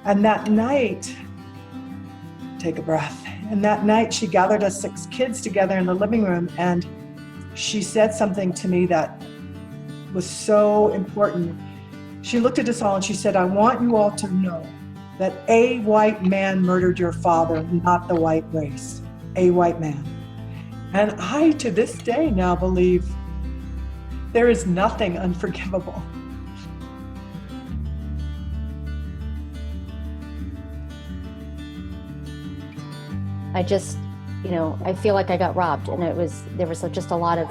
And that night, take a breath. And that night she gathered us 6 kids together in the living room, and she said something to me that was so important. She looked at us all and she said, I want you all to know that a white man murdered your father, not the white race, a white man. And I, to this day now, believe there is nothing unforgivable. I just, I feel like I got robbed, and there was just a lot of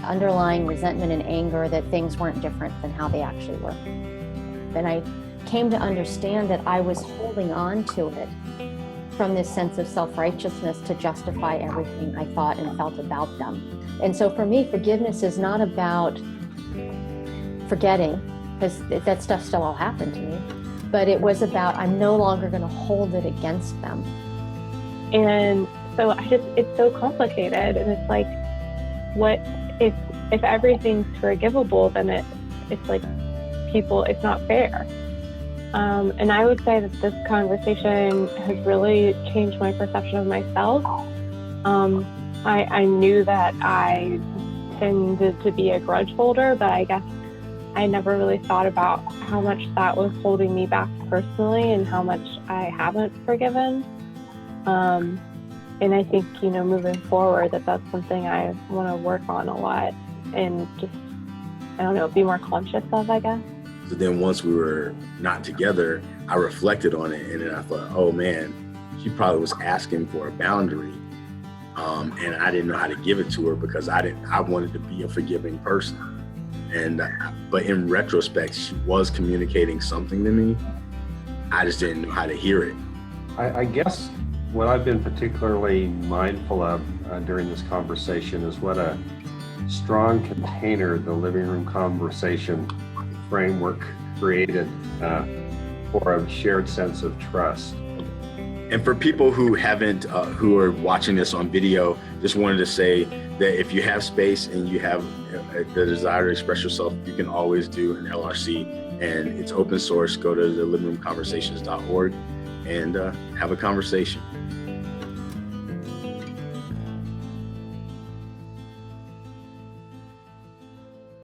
underlying resentment and anger that things weren't different than how they actually were. And I came to understand that I was holding on to it from this sense of self-righteousness to justify everything I thought and felt about them. And so for me, forgiveness is not about forgetting, because that stuff still all happened to me, but it was about, I'm no longer going to hold it against them. And so it's so complicated, and it's like, what if everything's forgivable, then it's like it's not fair. And I would say that this conversation has really changed my perception of myself. I knew that I tended to be a grudge holder, but I guess I never really thought about how much that was holding me back personally and how much I haven't forgiven. And I think, moving forward, that's something I want to work on a lot and just, be more conscious of, I guess. So then once we were not together, I reflected on it, and then I thought, oh man, she probably was asking for a boundary. And I didn't know how to give it to her because I wanted to be a forgiving person. But in retrospect, she was communicating something to me. I just didn't know how to hear it. I guess what I've been particularly mindful of during this conversation is what a strong container the living room conversation framework created for a shared sense of trust. And for people who who are watching this on video, just wanted to say that if you have space and you have the desire to express yourself, you can always do an LRC, and it's open source. Go to the livingroomconversations.org and have a conversation.